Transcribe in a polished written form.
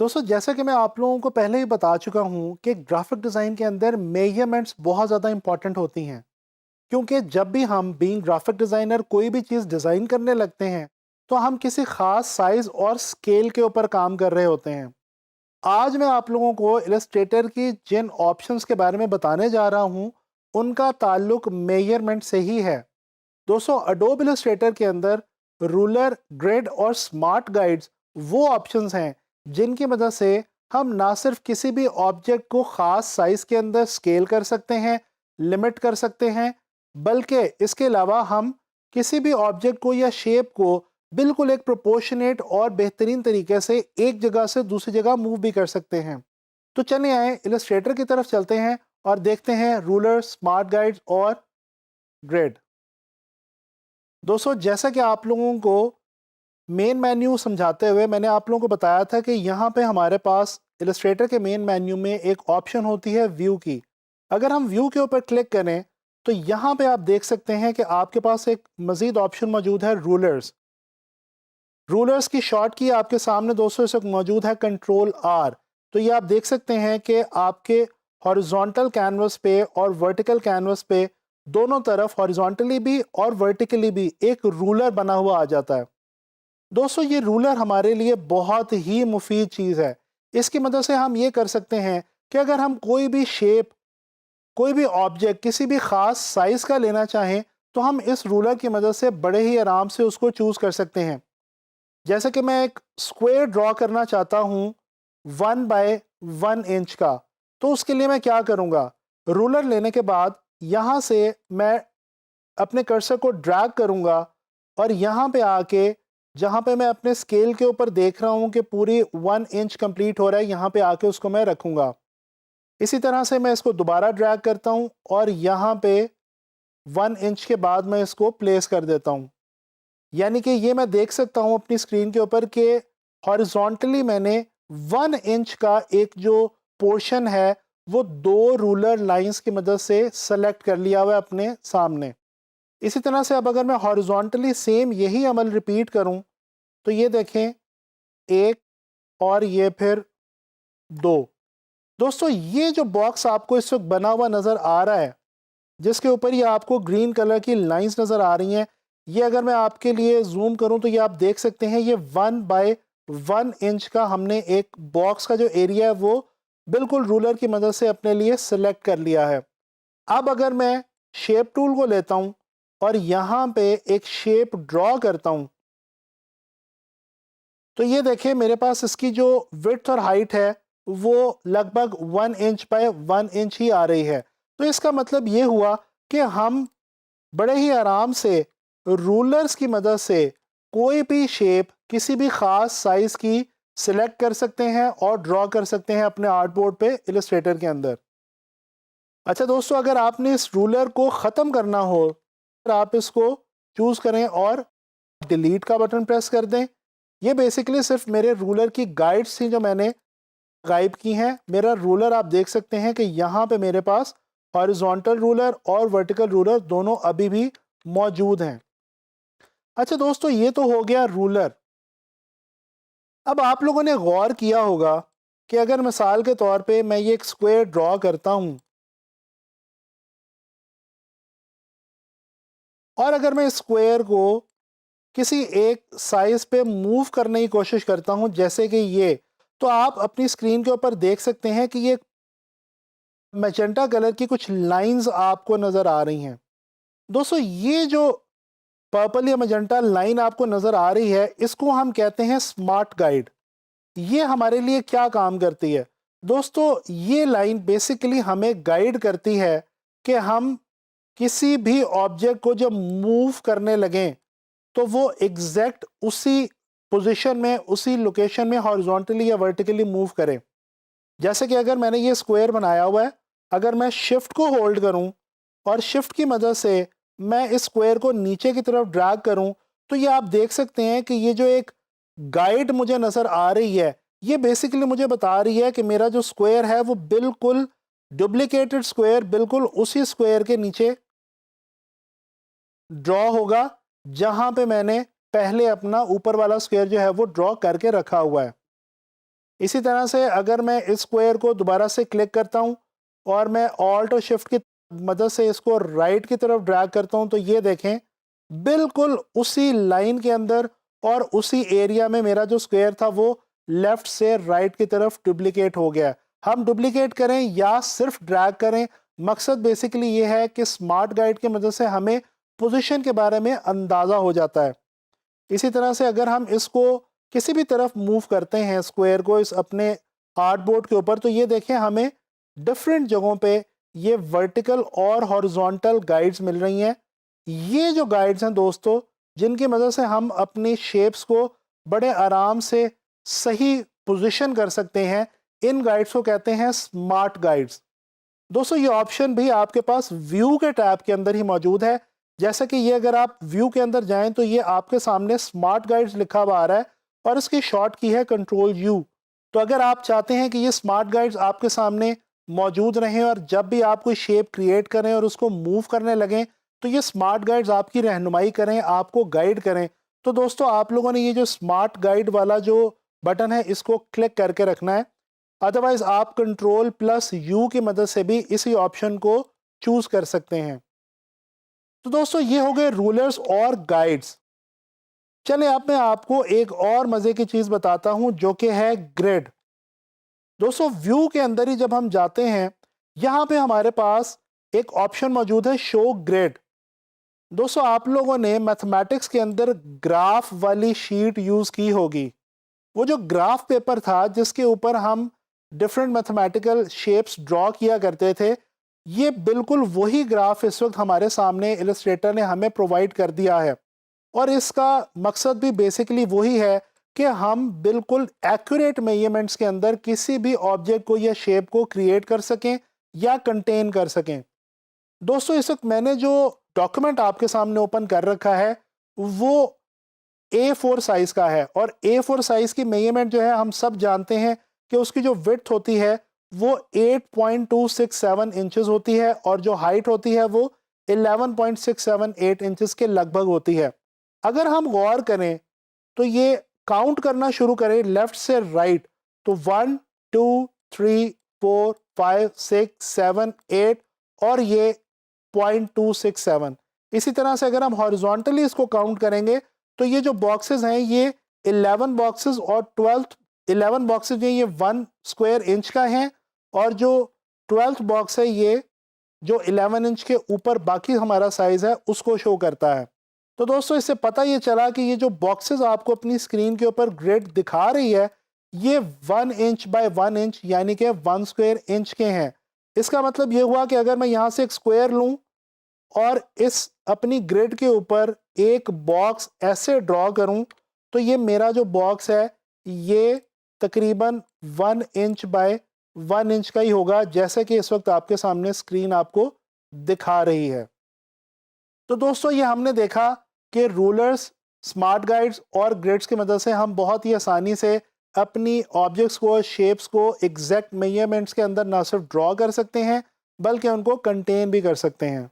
दोस्तों जैसा कि मैं आप लोगों को पहले ही बता चुका हूं कि ग्राफिक डिज़ाइन के अंदर मेजरमेंट्स बहुत ज़्यादा इंपॉर्टेंट होती हैं। क्योंकि जब भी हम बीइंग ग्राफिक डिज़ाइनर कोई भी चीज़ डिज़ाइन करने लगते हैं तो हम किसी ख़ास साइज़ और स्केल के ऊपर काम कर रहे होते हैं। आज मैं आप लोगों को इलस्ट्रेटर की जिन ऑप्शंस के बारे में बताने जा रहा हूं उनका ताल्लुक मेजरमेंट से ही है। दोस्तों अडोब इलस्ट्रेटर के अंदर रूलर, ग्रिड और स्मार्ट गाइड्स वो ऑप्शंस हैं जिनकी मदद से हम ना सिर्फ किसी भी ऑब्जेक्ट को ख़ास साइज के अंदर स्केल कर सकते हैं, लिमिट कर सकते हैं, बल्कि इसके अलावा हम किसी भी ऑब्जेक्ट को या शेप को बिल्कुल एक प्रोपोर्शनेट और बेहतरीन तरीके से एक जगह से दूसरी जगह मूव भी कर सकते हैं। तो चलिए आए इलस्ट्रेटर की तरफ चलते हैं और देखते हैं रूलर, स्मार्ट गाइड्स और ग्रिड। दोस्तों जैसा कि आप लोगों को मेन मेन्यू समझाते हुए मैंने आप लोगों को बताया था कि यहाँ पे हमारे पास इलस्ट्रेटर के मेन मेन्यू में एक ऑप्शन होती है व्यू की। अगर हम व्यू के ऊपर क्लिक करें तो यहाँ पे आप देख सकते हैं कि आपके पास एक मज़ीद ऑप्शन मौजूद है रूलर्स। रूलर्स की शॉर्ट की आपके सामने दोस्तों इस वक्त मौजूद है कंट्रोल आर। तो ये आप देख सकते हैं कि आपके हॉरिजॉन्टल कैनवस पे और वर्टिकल कैनवस पे दोनों तरफ हॉरिजॉन्टली भी और वर्टिकली भी एक रूलर बना हुआ आ जाता है। दोस्तों ये रूलर हमारे लिए बहुत ही मुफीद चीज़ है। इसकी मदद से हम ये कर सकते हैं कि अगर हम कोई भी शेप, कोई भी ऑब्जेक्ट किसी भी ख़ास साइज़ का लेना चाहें तो हम इस रूलर की मदद से बड़े ही आराम से उसको चूज़ कर सकते हैं। जैसे कि मैं एक स्क्वायर ड्रॉ करना चाहता हूँ 1 बाय 1 इंच का, तो उसके लिए मैं क्या करूँगा, रूलर लेने के बाद यहाँ से मैं अपने कर्सर को ड्रैग करूँगा और यहाँ पे आके जहाँ पे मैं अपने स्केल के ऊपर देख रहा हूँ कि पूरी 1 इंच कंप्लीट हो रहा है, यहाँ पे आके उसको मैं रखूँगा। इसी तरह से मैं इसको दोबारा ड्रैग करता हूँ और यहाँ पे 1 इंच के बाद मैं इसको प्लेस कर देता हूँ। यानी कि ये मैं देख सकता हूँ अपनी स्क्रीन के ऊपर कि हॉरिजॉन्टली मैंने 1 इंच का एक जो पोर्शन है वो दो रूलर लाइंस की मदद से सेलेक्ट कर लिया हुआ है अपने सामने। इसी तरह से अब अगर मैं हॉरिजॉन्टली सेम यही अमल रिपीट करूं तो ये देखें, एक और ये फिर दो। दोस्तों ये जो बॉक्स आपको इस वक्त बना हुआ नज़र आ रहा है जिसके ऊपर ये आपको ग्रीन कलर की लाइंस नज़र आ रही हैं, ये अगर मैं आपके लिए जूम करूं तो ये आप देख सकते हैं ये 1 बाय 1 इंच का हमने एक बॉक्स का जो एरिया है वो बिल्कुल रूलर की मदद से अपने लिए सिलेक्ट कर लिया है। अब अगर मैं शेप टूल को लेता हूं और यहाँ पे एक शेप ड्रॉ करता हूं तो ये देखिए मेरे पास इसकी जो विड्थ और हाइट है वो लगभग 1 इंच बाय 1 इंच ही आ रही है। तो इसका मतलब ये हुआ कि हम बड़े ही आराम से रूलर्स की मदद से कोई भी शेप किसी भी ख़ास साइज़ की सिलेक्ट कर सकते हैं और ड्रॉ कर सकते हैं अपने आर्टबोर्ड पे इलस्ट्रेटर के अंदर। अच्छा दोस्तों अगर आपने इस रूलर को ख़त्म करना हो तो आप इसको चूज़ करें और डिलीट का बटन प्रेस कर दें। ये बेसिकली सिर्फ मेरे रूलर की गाइड्स थी जो मैंने गायब की हैं। मेरा रूलर आप देख सकते हैं कि यहाँ पे मेरे पास हॉरिजॉन्टल रूलर और वर्टिकल रूलर दोनों अभी भी मौजूद हैं। अच्छा दोस्तों ये तो हो गया रूलर। अब आप लोगों ने गौर किया होगा कि अगर मिसाल के तौर पे मैं ये एक स्क्वायर ड्रॉ करता हूँ और अगर मैं स्क्वायर को किसी एक साइज पे मूव करने की कोशिश करता हूं जैसे कि ये, तो आप अपनी स्क्रीन के ऊपर देख सकते हैं कि ये मैजेंटा कलर की कुछ लाइंस आपको नज़र आ रही हैं। दोस्तों ये जो पर्पल या मैजेंटा लाइन आपको नज़र आ रही है इसको हम कहते हैं स्मार्ट गाइड। ये हमारे लिए क्या काम करती है? दोस्तों ये लाइन बेसिकली हमें गाइड करती है कि हम किसी भी ऑब्जेक्ट को जब मूव करने लगें तो वो एग्जैक्ट उसी पोजीशन में, उसी लोकेशन में हॉरिजॉन्टली या वर्टिकली मूव करें। जैसे कि अगर मैंने ये स्क्वायर बनाया हुआ है, अगर मैं शिफ्ट को होल्ड करूं और शिफ्ट की मदद से मैं इस स्क्वायर को नीचे की तरफ ड्रैग करूं तो ये आप देख सकते हैं कि ये जो एक गाइड मुझे नज़र आ रही है ये बेसिकली मुझे बता रही है कि मेरा जो स्क्वायर है वो बिल्कुल डुप्लीकेटेड स्क्वायर बिल्कुल उसी स्क्वायर के नीचे ड्रॉ होगा जहां पे मैंने पहले अपना ऊपर वाला स्क्वायर जो है वो ड्रॉ करके रखा हुआ है। इसी तरह से अगर मैं इस स्क्वायर को दोबारा से क्लिक करता हूँ और मैं ऑल्ट और शिफ्ट की मदद से इसको राइट की तरफ ड्रैग करता हूँ, तो ये देखें बिल्कुल उसी लाइन के अंदर और उसी एरिया में मेरा जो स्क्वायर था वो लेफ्ट से राइट की तरफ डुप्लीकेट हो गया। हम डुप्लीकेट करें या सिर्फ ड्रैग करें, मकसद बेसिकली ये है कि स्मार्ट गाइड की मदद से हमें पोजीशन के बारे में अंदाज़ा हो जाता है। इसी तरह से अगर हम इसको किसी भी तरफ मूव करते हैं स्क्वायर को इस अपने आर्टबोर्ड के ऊपर, तो ये देखें हमें डिफरेंट जगहों पे ये वर्टिकल और हॉरिजॉन्टल गाइड्स मिल रही हैं। ये जो गाइड्स हैं दोस्तों, जिनकी मदद से हम अपनी शेप्स को बड़े आराम से सही पोजीशन कर सकते हैं, इन गाइड्स को कहते हैं स्मार्ट गाइड्स। दोस्तों ये ऑप्शन भी आपके पास व्यू के टैब के अंदर ही मौजूद है। जैसा कि ये अगर आप व्यू के अंदर जाएं तो ये आपके सामने स्मार्ट गाइड्स लिखा हुआ आ रहा है और इसकी शॉर्ट की है कंट्रोल यू। तो अगर आप चाहते हैं कि ये स्मार्ट गाइड्स आपके सामने मौजूद रहें और जब भी आप कोई शेप क्रिएट करें और उसको मूव करने लगें तो ये स्मार्ट गाइड्स आपकी रहनुमाई करें, आपको गाइड करें, तो दोस्तों आप लोगों ने ये जो स्मार्ट गाइड वाला जो बटन है इसको क्लिक करके रखना है। अदरवाइज आप कंट्रोल प्लस यू की मदद से भी इसी ऑप्शन को चूज कर सकते हैं। तो दोस्तों ये हो गए रूलर्स और गाइड्स। चले अब मैं आपको एक और मजे की चीज बताता हूं जो कि है ग्रिड। दोस्तों व्यू के अंदर ही जब हम जाते हैं यहां पे हमारे पास एक ऑप्शन मौजूद है शो ग्रिड। दोस्तों आप लोगों ने मैथमेटिक्स के अंदर ग्राफ वाली शीट यूज की होगी। वो जो ग्राफ पेपर था जिसके ऊपर हम डिफरेंट मैथमेटिकल शेप्स ड्रॉ किया करते थे, ये बिल्कुल वही ग्राफ इस वक्त हमारे सामने इलस्ट्रेटर ने हमें प्रोवाइड कर दिया है। और इसका मकसद भी बेसिकली वही है कि हम बिल्कुल एक्यूरेट मेजरमेंट्स के अंदर किसी भी ऑब्जेक्ट को या शेप को क्रिएट कर सकें या कंटेन कर सकें। दोस्तों इस वक्त मैंने जो डॉक्यूमेंट आपके सामने ओपन कर रखा है वो A4 साइज का है और A4 साइज की मेजरमेंट जो है हम सब जानते हैं कि उसकी जो विड्थ होती है वो 8.267 इंचेस होती है और जो हाइट होती है वो 11.678 इंचेस के लगभग होती है। अगर हम गौर करें तो ये काउंट करना शुरू करें लेफ्ट से राइट तो 1 2 3 4 5 6 7 8 और ये 0.267। इसी तरह से अगर हम हॉरिजॉन्टली इसको काउंट करेंगे तो ये जो बॉक्सेस हैं ये 11 बॉक्सेस और 11 बॉक्सेस जो ये 1 स्क्वायर इंच का है और जो 12th बॉक्स है ये जो 11 इंच के ऊपर बाकी हमारा साइज है उसको शो करता है। तो दोस्तों इससे पता ये चला कि ये जो बॉक्सेस आपको अपनी स्क्रीन के ऊपर ग्रिड दिखा रही है ये 1 इंच बाय 1 इंच यानी कि 1 स्क्वायर इंच के हैं। इसका मतलब ये हुआ कि अगर मैं यहाँ से एक स्क्वायर लूँ और इस अपनी ग्रिड के ऊपर एक बॉक्स ऐसे ड्रॉ करूं तो ये मेरा जो बॉक्स है ये तकरीबन 1 इंच बाय 1 इंच का ही होगा, जैसे कि इस वक्त आपके सामने स्क्रीन आपको दिखा रही है। तो दोस्तों ये हमने देखा कि रूलर्स, स्मार्ट गाइड्स और ग्रिड्स की मदद से हम बहुत ही आसानी से अपनी ऑब्जेक्ट्स को, शेप्स को एग्जैक्ट मेजरमेंट्स के अंदर ना सिर्फ ड्रॉ कर सकते हैं बल्कि उनको कंटेन भी कर सकते हैं।